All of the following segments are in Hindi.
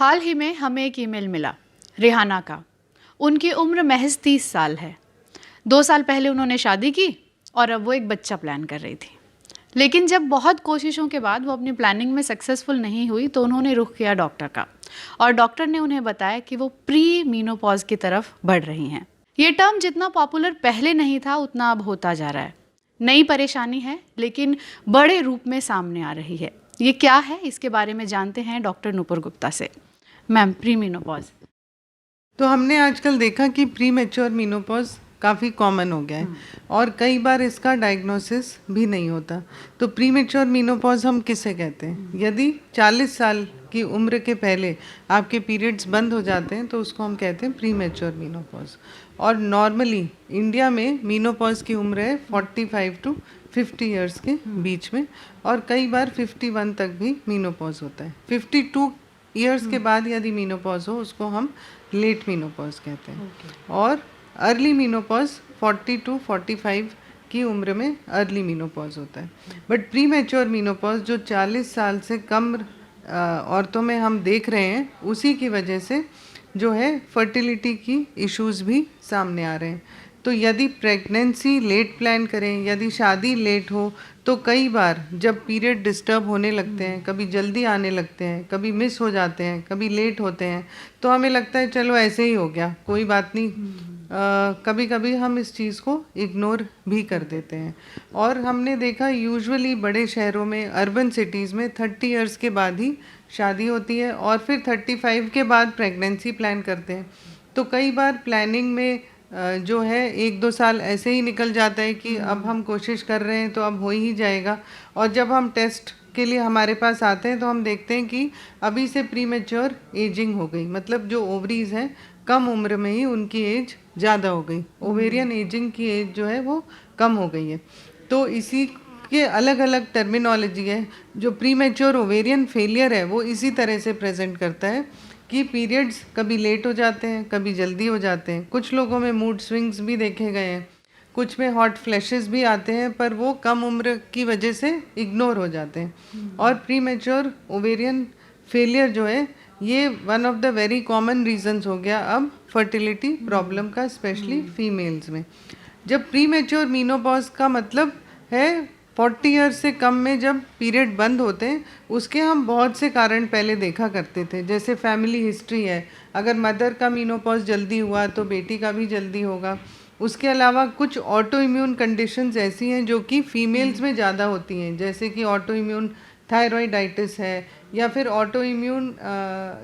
हाल ही में हमें एक ईमेल मिला रिहाना का। उनकी उम्र महज 30 साल है। 2 साल पहले उन्होंने शादी की और अब वो एक बच्चा प्लान कर रही थी। लेकिन जब बहुत कोशिशों के बाद वो अपनी प्लानिंग में सक्सेसफुल नहीं हुई तो उन्होंने रुख किया डॉक्टर का, और डॉक्टर ने उन्हें बताया कि वो प्री मीनोपॉज की तरफ बढ़ रही हैं। ये टर्म जितना पॉपुलर पहले नहीं था उतना अब होता जा रहा है। नई परेशानी है लेकिन बड़े रूप में सामने आ रही है। ये क्या है, इसके बारे में जानते हैं डॉक्टर नूपुर गुप्ता से। Ma'am, pre menopause. तो हमने आजकल देखा कि प्री मैच्योर मीनोपॉज काफ़ी कॉमन हो गया है और कई बार इसका डायग्नोसिस भी नहीं होता। तो प्री मैच्योर मीनोपॉज हम किसे कहते हैं? यदि 40 साल की उम्र के पहले आपके पीरियड्स बंद हो जाते हैं तो उसको हम कहते हैं प्री मैच्योर मीनोपॉज। और नॉर्मली इंडिया में मीनोपॉज की उम्र है 45 टू 50 ईयर्स के बीच में, और कई बार 51 तक भी मीनोपॉज होता है। 52 ईयर्स के बाद यदि मीनोपॉज हो उसको हम लेट मीनोपॉज कहते हैं। और अर्ली मीनोपॉज 40 टू 45 की उम्र में अर्ली मीनोपॉज होता है। बट प्री मैच्योर मीनोपॉज जो 40 साल से कम औरतों में हम देख रहे हैं, उसी की वजह से जो है फर्टिलिटी की इश्यूज भी सामने आ रहे हैं। तो यदि प्रेगनेंसी लेट प्लान करें, यदि शादी लेट हो, तो कई बार जब पीरियड डिस्टर्ब होने लगते हैं, कभी जल्दी आने लगते हैं, कभी मिस हो जाते हैं, कभी लेट होते हैं, तो हमें लगता है चलो ऐसे ही हो गया, कोई बात नहीं। कभी कभी हम इस चीज़ को इग्नोर भी कर देते हैं। और हमने देखा यूजुअली बड़े शहरों में, अर्बन सिटीज़ में 30 इयर्स के बाद ही शादी होती है और फिर 35 के बाद प्रेगनेंसी प्लान करते हैं। तो कई बार प्लानिंग में जो है 1-2 साल ऐसे ही निकल जाता है कि अब हम कोशिश कर रहे हैं तो अब हो ही जाएगा, और जब हम टेस्ट के लिए हमारे पास आते हैं तो हम देखते हैं कि अभी से प्री मैच्योर एजिंग हो गई, मतलब जो ओवरीज हैं कम उम्र में ही उनकी एज ज़्यादा हो गई, ओवेरियन एजिंग की एज जो है वो कम हो गई है। तो इसी के अलग अलग टर्मिनोलॉजी है। जो प्री मैच्योर ओवेरियन फेलियर है वो इसी तरह से प्रेजेंट करता है कि पीरियड्स कभी लेट हो जाते हैं, कभी जल्दी हो जाते हैं। कुछ लोगों में मूड स्विंग्स भी देखे गए हैं, कुछ में हॉट फ्लैशेस भी आते हैं, पर वो कम उम्र की वजह से इग्नोर हो जाते हैं। और प्री मैच्योर ओवेरियन फेलियर जो है ये one of the very common reasons हो गया अब फर्टिलिटी प्रॉब्लम का, स्पेशली फीमेल्स में। जब प्री मैच्योर मीनोपॉज का मतलब है 40 ईयर्स से कम में जब पीरियड बंद होते हैं, उसके हम बहुत से कारण पहले देखा करते थे। जैसे फैमिली हिस्ट्री है, अगर मदर का मीनोपॉज जल्दी हुआ तो बेटी का भी जल्दी होगा। उसके अलावा कुछ ऑटो इम्यून कंडीशंस ऐसी हैं जो कि फीमेल्स में ज़्यादा होती हैं, जैसे कि ऑटो इम्यून थायराइडाइटिस है, या फिर ऑटो इम्यून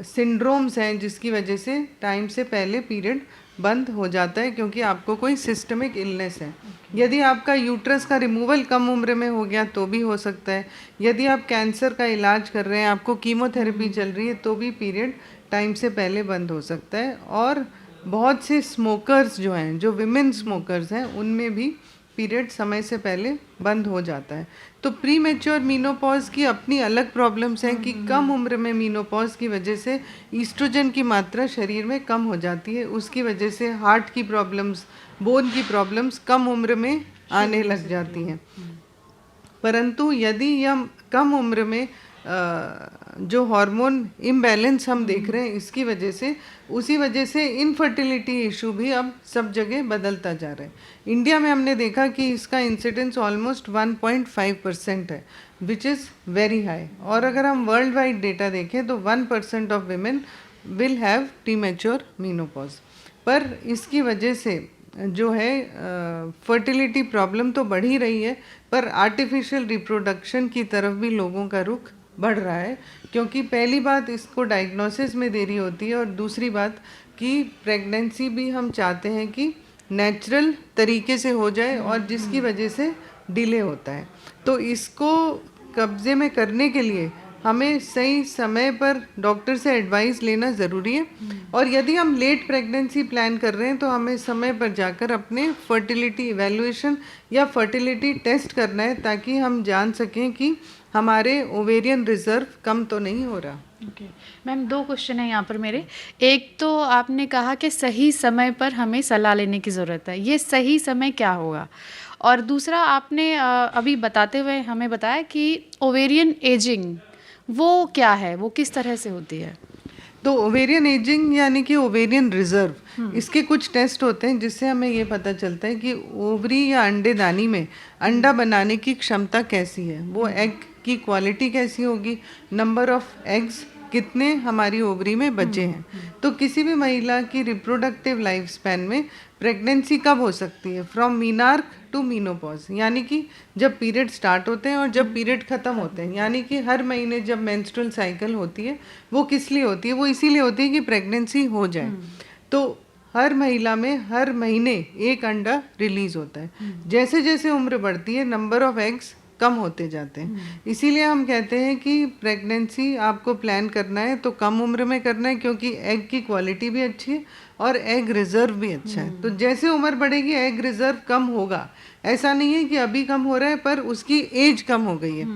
सिंड्रोम्स हैं जिसकी वजह से टाइम से पहले पीरियड बंद हो जाता है क्योंकि आपको कोई सिस्टमिक इलनेस है। यदि आपका यूट्रस का रिमूवल कम उम्र में हो गया तो भी हो सकता है। यदि आप कैंसर का इलाज कर रहे हैं, आपको कीमोथेरेपी चल रही है, तो भी पीरियड टाइम से पहले बंद हो सकता है। और बहुत से स्मोकर्स जो हैं, जो विमेन स्मोकर्स हैं, उनमें भी पीरियड समय से पहले बंद हो जाता है। तो प्री मैच्योर मीनोपॉज की अपनी अलग प्रॉब्लम्स हैं कि कम उम्र में मीनोपॉज की वजह से ईस्ट्रोजन की मात्रा शरीर में कम हो जाती है, उसकी वजह से हार्ट की प्रॉब्लम्स, बोन की प्रॉब्लम्स कम उम्र में आने लग जाती हैं। परंतु यदि यह कम उम्र में जो हार्मोन इम्बैलेंस हम देख रहे हैं, इसकी वजह से, उसी वजह से इनफर्टिलिटी इशू भी अब सब जगह बदलता जा रहा है। इंडिया में हमने देखा कि इसका इंसिडेंस ऑलमोस्ट 1.5% है, विच इज़ वेरी हाई। और अगर हम वर्ल्ड वाइड डेटा देखें तो 1% of women will have premature menopause. पर इसकी वजह से जो है फर्टिलिटी प्रॉब्लम तो बढ़ ही रही है, पर आर्टिफिशियल रिप्रोडक्शन की तरफ भी लोगों का रुख बढ़ रहा है, क्योंकि पहली बात इसको डायग्नोसिस में देरी होती है, और दूसरी बात कि प्रेगनेंसी भी हम चाहते हैं कि नेचुरल तरीके से हो जाए, और जिसकी वजह से डिले होता है। तो इसको कब्जे में करने के लिए हमें सही समय पर डॉक्टर से एडवाइस लेना ज़रूरी है। और यदि हम लेट प्रेगनेंसी प्लान कर रहे हैं तो हमें समय पर जाकर अपने फर्टिलिटी इवैल्यूएशन या फर्टिलिटी टेस्ट करना है, ताकि हम जान सकें कि हमारे ओवेरियन रिजर्व कम तो नहीं हो रहा। मैम, 2 क्वेश्चन है यहाँ पर मेरे। एक तो आपने कहा कि सही समय पर हमें सलाह लेने की ज़रूरत है, ये सही समय क्या होगा? और दूसरा, आपने अभी बताते हुए हमें बताया कि ओवेरियन एजिंग वो क्या है, वो किस तरह से होती है? तो ओवेरियन एजिंग यानी कि ओवेरियन रिजर्व, इसके कुछ टेस्ट होते हैं जिससे हमें ये पता चलता है कि ओवरी या अंडेदानी में अंडा बनाने की क्षमता कैसी है, वो एग की क्वालिटी कैसी होगी, नंबर ऑफ एग्स कितने हमारी ओवरी में बचे हैं। तो किसी भी महिला की रिप्रोडक्टिव लाइफ स्पैन में प्रेगनेंसी कब हो सकती है, फ्रॉम मीनार्क टू मीनोपॉज, यानी कि जब पीरियड स्टार्ट होते हैं और जब पीरियड ख़त्म होते हैं, यानी कि हर महीने जब मेंस्ट्रुअल साइकिल होती है वो किस लिए होती है, वो इसीलिए होती है कि प्रेगनेंसी हो जाए। तो हर महिला में हर महीने एक अंडा रिलीज होता है। जैसे जैसे उम्र बढ़ती है नंबर ऑफ एग्स कम होते जाते हैं। इसीलिए हम कहते हैं कि प्रेगनेंसी आपको प्लान करना है तो कम उम्र में करना है, क्योंकि एग की क्वालिटी भी अच्छी है और एग रिजर्व भी अच्छा है। तो जैसे उम्र बढ़ेगी एग रिजर्व कम होगा, ऐसा नहीं है कि अभी कम हो रहा है पर उसकी एज कम हो गई है।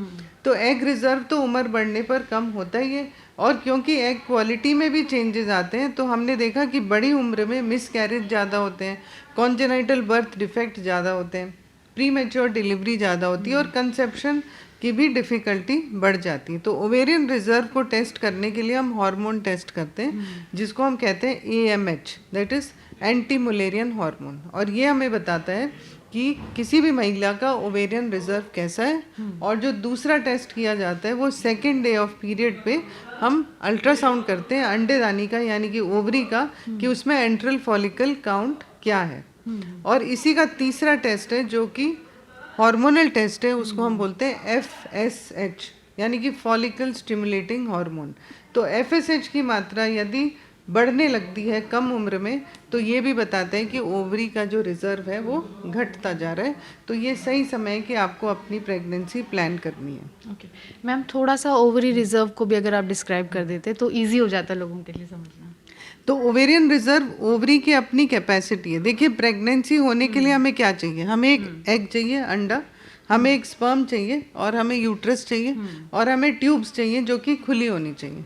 तो एग रिजर्व तो उम्र बढ़ने पर कम होता ही है। और क्योंकि एग क्वालिटी में भी चेंजेस आते हैं तो हमने देखा कि बड़ी उम्र में मिस कैरेज ज़्यादा होते हैं, कॉन्जेनाइटल बर्थ डिफेक्ट ज़्यादा होते हैं, प्री मैच्योर डिलीवरी ज़्यादा होती है और कंसेप्शन की भी डिफ़िकल्टी बढ़ जाती है। तो ओवेरियन रिजर्व को टेस्ट करने के लिए हम हार्मोन टेस्ट करते हैं जिसको हम कहते हैं AMH, that is anti Mullerian hormone. और ये हमें बताता है कि किसी भी महिला का ओवेरियन रिजर्व कैसा है। और जो दूसरा टेस्ट किया जाता है वो सेकेंड डे ऑफ पीरियड पे हम अल्ट्रासाउंड करते हैं अंडेदानी का, यानी कि ओवरी का, कि उसमें एंट्रल फॉलिकल काउंट क्या है। और इसी का तीसरा टेस्ट है जो कि हार्मोनल टेस्ट है, उसको हम बोलते हैं FSH, यानी कि फॉलिकल स्टिमुलेटिंग हार्मोन। तो FSH की मात्रा यदि बढ़ने लगती है कम उम्र में तो ये भी बताते हैं कि ओवरी का जो रिजर्व है वो घटता जा रहा है। तो ये सही समय है कि आपको अपनी प्रेगनेंसी प्लान करनी है। ओके मैम, थोड़ा सा ओवरी रिजर्व को भी अगर आप डिस्क्राइब कर देते तो इजी हो जाता लोगों के लिए समझना। तो ओवेरियन रिजर्व ओवरी की अपनी कैपेसिटी है। देखिए प्रेगनेंसी होने के लिए हमें क्या चाहिए, हमें एक एग चाहिए, अंडा, हमें एक स्पर्म चाहिए और हमें यूट्रस चाहिए और हमें ट्यूब्स चाहिए जो कि खुली होनी चाहिए।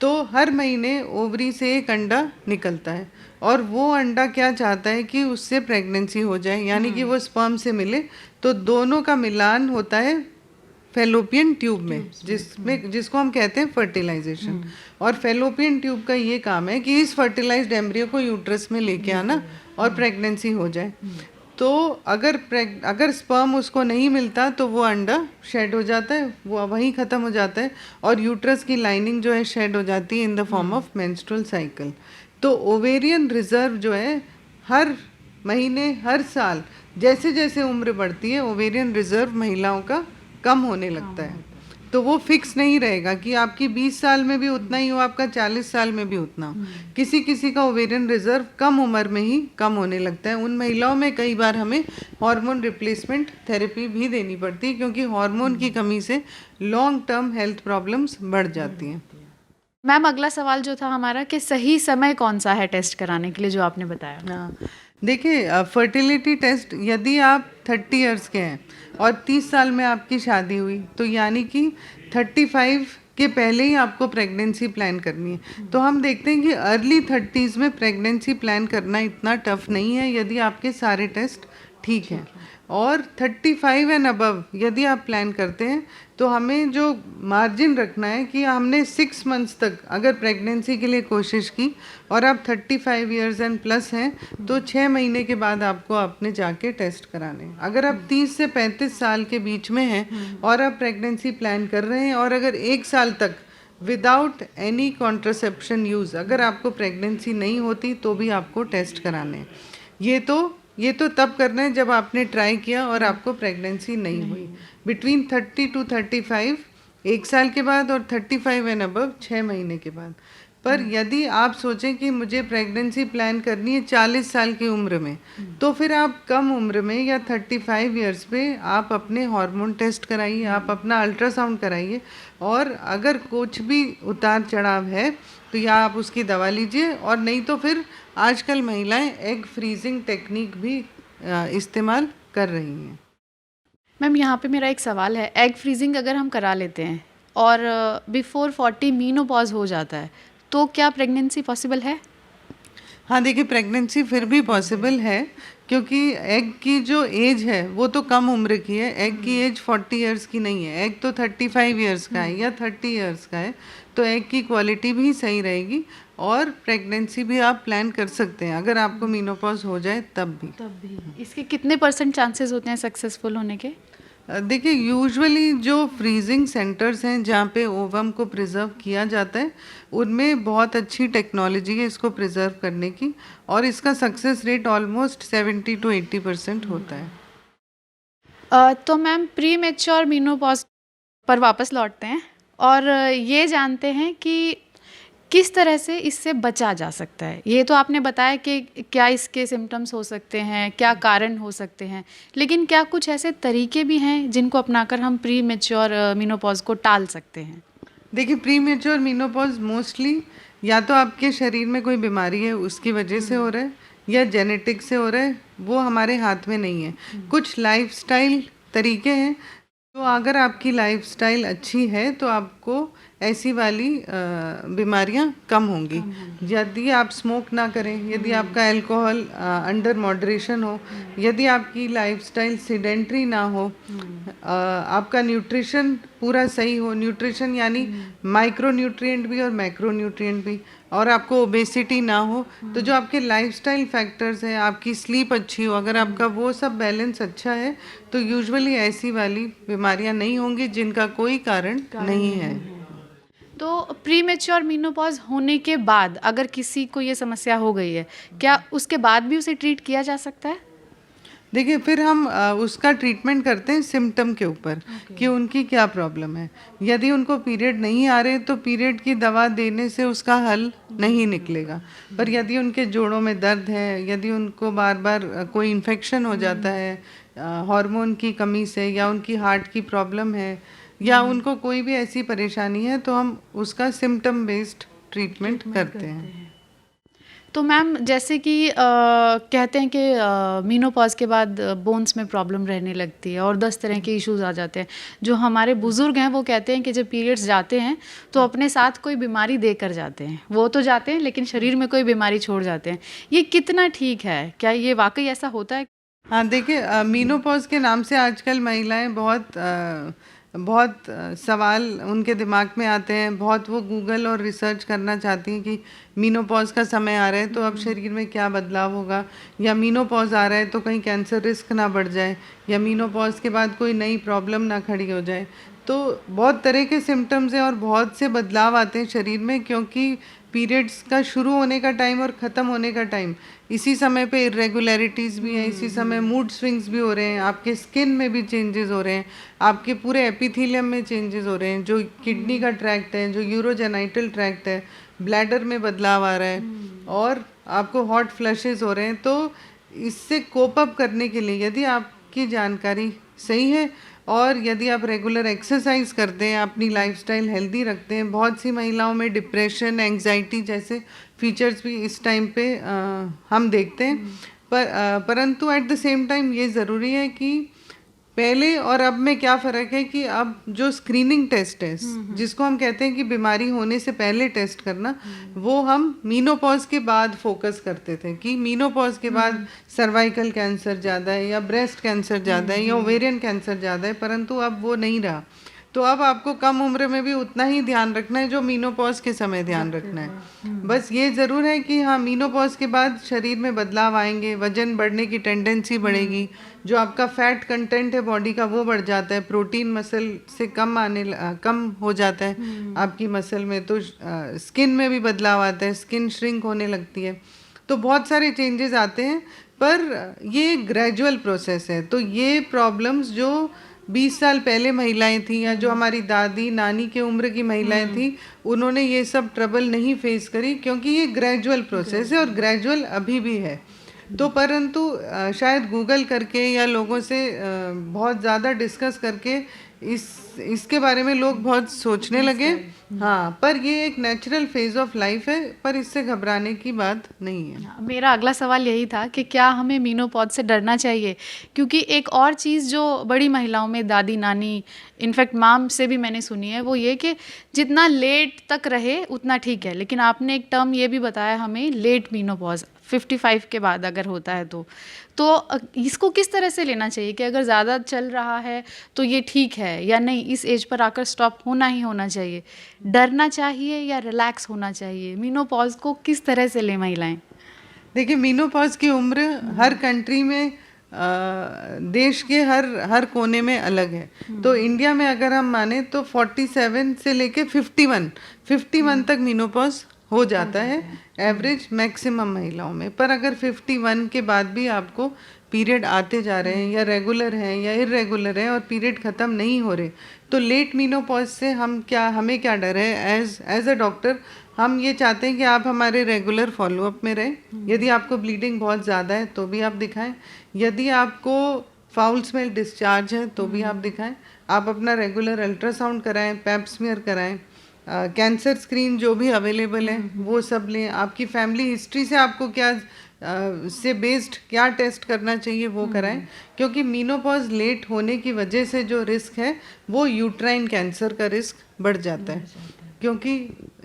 तो हर महीने ओवरी से एक अंडा निकलता है और वो अंडा क्या चाहता है कि उससे प्रेगनेंसी हो जाए, यानी कि वो स्पर्म से मिले। तो दोनों का मिलान होता है फेलोपियन ट्यूब में, जिसको हम कहते हैं फर्टिलाइजेशन। और फेलोपियन ट्यूब का ये काम है कि इस फर्टिलाइज्ड एम्ब्रियो को यूट्रस में लेके आना और प्रेगनेंसी हो जाए। तो अगर स्पर्म उसको नहीं मिलता तो वो अंडा शेड हो जाता है, वो वहीं ख़त्म हो जाता है और यूट्रस की लाइनिंग जो है शेड हो जाती है in the form of menstrual cycle. तो ओवेरियन रिजर्व जो है हर महीने हर साल जैसे जैसे उम्र बढ़ती है ओवेरियन रिजर्व महिलाओं का कम होने लगता है। तो वो फिक्स नहीं रहेगा कि आपकी 20 साल में भी उतना ही हो, आपका 40 साल में भी उतना हो। किसी किसी का ओवेरियन रिजर्व कम उम्र में ही कम होने लगता है। उन महिलाओं में कई बार हमें हार्मोन रिप्लेसमेंट थेरेपी भी देनी पड़ती है, क्योंकि हार्मोन की कमी से लॉन्ग टर्म हेल्थ प्रॉब्लम्स बढ़ जाती हैं। मैम अगला सवाल जो था हमारा कि सही समय कौन सा है टेस्ट कराने के लिए, जो आपने बताया। हाँ, देखिए फर्टिलिटी टेस्ट यदि आप 30 इयर्स के हैं और 30 साल में आपकी शादी हुई तो यानी कि 35 के पहले ही आपको प्रेगनेंसी प्लान करनी है। तो हम देखते हैं कि अर्ली 30s में प्रेगनेंसी प्लान करना इतना टफ नहीं है यदि आपके सारे टेस्ट ठीक हैं। और 35 एंड अबव यदि आप प्लान करते हैं तो हमें जो मार्जिन रखना है कि हमने 6 मंथ्स तक अगर प्रेगनेंसी के लिए कोशिश की और आप 35 इयर्स एंड प्लस हैं तो 6 महीने के बाद आपको अपने जाके टेस्ट कराने। अगर आप 30 से 35 साल के बीच में हैं और आप प्रेगनेंसी प्लान कर रहे हैं और अगर 1 साल तक विदाउट एनी कॉन्ट्रासेप्शन यूज़ अगर आपको प्रेगनेंसी नहीं होती तो भी आपको टेस्ट कराने हैं। ये तो तब करना है जब आपने ट्राई किया और आपको प्रेगनेंसी नहीं हुई। बिटवीन 30 to 35 1 साल के बाद और 35 एंड अबव 6 महीने के बाद। पर यदि आप सोचें कि मुझे प्रेगनेंसी प्लान करनी है 40 साल की उम्र में तो फिर आप कम उम्र में या 35 इयर्स पे आप अपने हार्मोन टेस्ट कराइए, आप अपना अल्ट्रासाउंड कराइए। और अगर कुछ भी उतार चढ़ाव है तो या आप उसकी दवा लीजिए और नहीं तो फिर आजकल महिलाएं एग फ्रीजिंग टेक्निक भी इस्तेमाल कर रही हैं। मैम यहाँ पे मेरा एक सवाल है, एग फ्रीजिंग अगर हम करा लेते हैं और बिफोर 40 मीनोपॉज हो जाता है तो क्या प्रेगनेंसी पॉसिबल है? हाँ देखिए प्रेगनेंसी फिर भी पॉसिबल है, क्योंकि एग की जो एज है वो तो कम उम्र की है, एग की एज 40 इयर्स की नहीं है, एग तो 35 इयर्स का है या 30 इयर्स का है, तो एग की क्वालिटी भी सही रहेगी और प्रेगनेंसी भी आप प्लान कर सकते हैं अगर आपको मीनोपॉज हो जाए तब भी। इसके कितने % चांसेस होते हैं सक्सेसफुल होने के? देखिए यूजुअली जो फ्रीजिंग सेंटर्स हैं जहाँ पे ओवम को प्रिजर्व किया जाता है उनमें बहुत अच्छी टेक्नोलॉजी है इसको प्रिजर्व करने की, और इसका सक्सेस रेट ऑलमोस्ट 70 to 80% होता है। तो मैम प्री मैच्योर मीनोपॉज पर वापस लौटते हैं और ये जानते हैं कि किस तरह से इससे बचा जा सकता है। ये तो आपने बताया कि क्या इसके सिम्टम्स हो सकते हैं, क्या कारण हो सकते हैं, लेकिन क्या कुछ ऐसे तरीके भी हैं जिनको अपनाकर हम प्री मैच्योर मीनोपॉज को टाल सकते हैं? देखिए प्री मेच्योर मीनोपॉज मोस्टली या तो आपके शरीर में कोई बीमारी है उसकी वजह से हो रहा है या जेनेटिक से हो रहा है, वो हमारे हाथ में नहीं है। कुछ लाइफस्टाइल तरीके हैं, तो अगर आपकी लाइफस्टाइल अच्छी है तो आपको ऐसी वाली बीमारियां कम होंगी। यदि आप स्मोक ना करें, यदि आपका अल्कोहल अंडर मॉडरेशन हो, यदि आपकी लाइफस्टाइल सीडेंट्री ना हो, आपका न्यूट्रिशन पूरा सही हो, न्यूट्रिशन यानी माइक्रो न्यूट्रिएंट भी और मैक्रो न्यूट्रिएंट भी, और आपको ओबेसिटी ना हो, तो जो आपके लाइफस्टाइल फैक्टर्स हैं, आपकी स्लीप अच्छी हो, अगर आपका वो सब बैलेंस अच्छा है तो यूजुअली ऐसी वाली बीमारियां नहीं होंगी जिनका कोई कारण नहीं है। तो प्री मैच्योर मीनोपॉज होने के बाद अगर किसी को ये समस्या हो गई है, क्या उसके बाद भी उसे ट्रीट किया जा सकता है? देखिए फिर हम उसका ट्रीटमेंट करते हैं सिम्टम के ऊपर कि उनकी क्या प्रॉब्लम है। यदि उनको पीरियड नहीं आ रहे तो पीरियड की दवा देने से उसका हल नहीं निकलेगा, पर यदि उनके जोड़ों में दर्द है, यदि उनको बार बार कोई इन्फेक्शन हो जाता है हार्मोन की कमी से, या उनकी हार्ट की प्रॉब्लम है, या उनको कोई भी ऐसी परेशानी है, तो हम उसका सिम्टम बेस्ड ट्रीटमेंट करते हैं। तो मैम जैसे कि कहते हैं कि मीनोपॉज के बाद बोन्स में प्रॉब्लम रहने लगती है और 10 तरह के इश्यूज आ जाते हैं। जो हमारे बुजुर्ग हैं वो कहते हैं कि जब पीरियड्स जाते हैं तो अपने साथ कोई बीमारी दे कर जाते हैं। वो तो जाते हैं लेकिन शरीर में कोई बीमारी छोड़ जाते हैं। ये कितना ठीक है? क्या ये वाकई ऐसा होता है? हाँ देखिए मीनोपॉज के नाम से आजकल महिलाएं बहुत सवाल उनके दिमाग में आते हैं, बहुत वो गूगल और रिसर्च करना चाहती हैं कि मीनोपॉज का समय आ रहा है तो अब शरीर में क्या बदलाव होगा, या मीनोपॉज आ रहा है तो कहीं कैंसर रिस्क ना बढ़ जाए, या मीनोपॉज के बाद कोई नई प्रॉब्लम ना खड़ी हो जाए। तो बहुत तरह के सिम्टम्स हैं और बहुत से बदलाव आते हैं शरीर में, क्योंकि पीरियड्स का शुरू होने का टाइम और ख़त्म होने का टाइम इसी समय पे इरेगुलरिटीज़ भी हैं, इसी समय मूड स्विंग्स भी हो रहे हैं, आपके स्किन में भी चेंजेस हो रहे हैं, आपके पूरे एपिथेलियम में चेंजेस हो रहे हैं, जो किडनी का ट्रैक्ट है, जो यूरोजेनाइटल ट्रैक्ट है, ब्लैडर में बदलाव आ रहा है, और आपको हॉट फ्लशेस हो रहे हैं। तो इससे कोप अप करने के लिए यदि आपकी जानकारी सही है और यदि आप रेगुलर एक्सरसाइज करते हैं, अपनी लाइफस्टाइल हेल्दी रखते हैं, बहुत सी महिलाओं में डिप्रेशन, एंग्जाइटी जैसे फीचर्स भी इस टाइम पे हम देखते हैं। परंतु एट द सेम टाइम ये ज़रूरी है कि पहले और अब में क्या फ़र्क है कि अब जो स्क्रीनिंग टेस्ट है, जिसको हम कहते हैं कि बीमारी होने से पहले टेस्ट करना, वो हम मीनोपॉज के बाद फोकस करते थे कि मीनोपॉज के बाद सर्वाइकल कैंसर ज़्यादा है या ब्रेस्ट कैंसर ज़्यादा है या ओवेरियन कैंसर ज़्यादा है, परंतु अब वो नहीं रहा। तो अब आपको कम उम्र में भी उतना ही ध्यान रखना है जो मीनोपॉज के समय ध्यान रखना है। बस ये ज़रूर है कि हाँ, मीनोपॉज के बाद शरीर में बदलाव आएंगे, वजन बढ़ने की टेंडेंसी बढ़ेगी, जो आपका फैट कंटेंट है बॉडी का वो बढ़ जाता है, प्रोटीन मसल से कम हो जाता है आपकी मसल में, तो स्किन में भी बदलाव आता है, स्किन श्रिंक होने लगती है, तो बहुत सारे चेंजेस आते हैं। पर ये ग्रेजुअल प्रोसेस है। तो ये प्रॉब्लम्स जो 20 साल पहले महिलाएं थी या जो हमारी दादी नानी के उम्र की महिलाएं थी, उन्होंने ये सब ट्रबल नहीं फेस करी, क्योंकि ये ग्रेजुअल प्रोसेस है और ग्रेजुअल अभी भी है। तो परंतु शायद गूगल करके या लोगों से बहुत ज़्यादा डिस्कस करके इसके बारे में लोग बहुत सोचने लगे। हाँ, पर ये एक नेचुरल फेज ऑफ लाइफ है, पर इससे घबराने की बात नहीं है। मेरा अगला सवाल यही था कि क्या हमें मीनोपॉज से डरना चाहिए? क्योंकि एक और चीज़ जो बड़ी महिलाओं में, दादी नानी, इनफैक्ट माम से भी मैंने सुनी है, वो ये कि जितना लेट तक रहे उतना ठीक है, लेकिन आपने एक टर्म ये भी बताया हमें, लेट मीनोपॉज। 55 के बाद अगर होता है तो इसको किस तरह से लेना चाहिए कि अगर ज़्यादा चल रहा है तो ये ठीक है या नहीं, इस एज पर आकर स्टॉप होना ही होना चाहिए? डरना चाहिए या रिलैक्स होना चाहिए? मीनोपॉज को किस तरह से ले महिलाएं? देखिए, मीनोपॉज की उम्र हर कंट्री में देश के हर कोने में अलग है। तो इंडिया में अगर हम माने तो 47 से लेके 51 तक मीनोपॉज हो जाता है एवरेज मैक्सिमम महिलाओं में। पर अगर 51 के बाद भी आपको पीरियड आते जा रहे हैं या रेगुलर हैं या इरेगुलर हैं और पीरियड ख़त्म नहीं हो रहे, तो लेट मीनोपॉज से हमें क्या डर है? एज अ डॉक्टर हम ये चाहते हैं कि आप हमारे रेगुलर फॉलोअप में रहें। यदि आपको ब्लीडिंग बहुत ज़्यादा है तो भी आप दिखाएं, यदि आपको फाउल स्मेल डिस्चार्ज है तो भी आप दिखाएं, आप अपना रेगुलर अल्ट्रासाउंड कराएं, पैप स्मीयर कराएं, कैंसर स्क्रीन जो भी अवेलेबल है वो सब लें, आपकी फैमिली हिस्ट्री से आपको क्या से बेस्ड क्या टेस्ट करना चाहिए वो कराएं, क्योंकि मीनोपॉज लेट होने की वजह से जो रिस्क है वो यूट्राइन कैंसर का रिस्क बढ़ जाता है। क्योंकि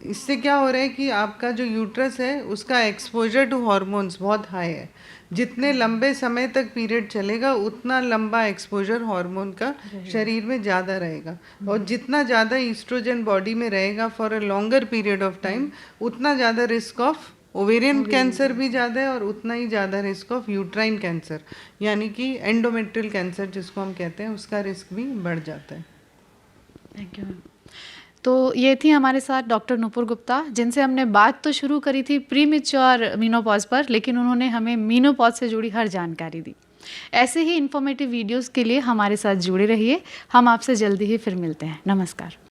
इससे क्या हो रहा है कि आपका जो यूट्रस है उसका एक्सपोजर टू हार्मोन्स बहुत हाई है। जितने लंबे समय तक पीरियड चलेगा उतना लंबा एक्सपोजर हार्मोन का शरीर में ज़्यादा रहेगा, और जितना ज़्यादा ईस्ट्रोजन बॉडी में रहेगा for a longer period of time, उतना ज़्यादा रिस्क ऑफ ओवेरियन कैंसर भी ज़्यादा है और उतना ही ज़्यादा रिस्क ऑफ यूट्राइन कैंसर यानी कि एंडोमेट्रियल कैंसर जिसको हम कहते हैं उसका रिस्क भी बढ़ जाता है। Thank you. तो ये थी हमारे साथ डॉक्टर नूपुर गुप्ता, जिनसे हमने बात तो शुरू करी थी प्रीमेच्योर मीनोपॉज पर, लेकिन उन्होंने हमें मीनोपॉज से जुड़ी हर जानकारी दी। ऐसे ही इन्फॉर्मेटिव वीडियोस के लिए हमारे साथ जुड़े रहिए। हम आपसे जल्दी ही फिर मिलते हैं। नमस्कार।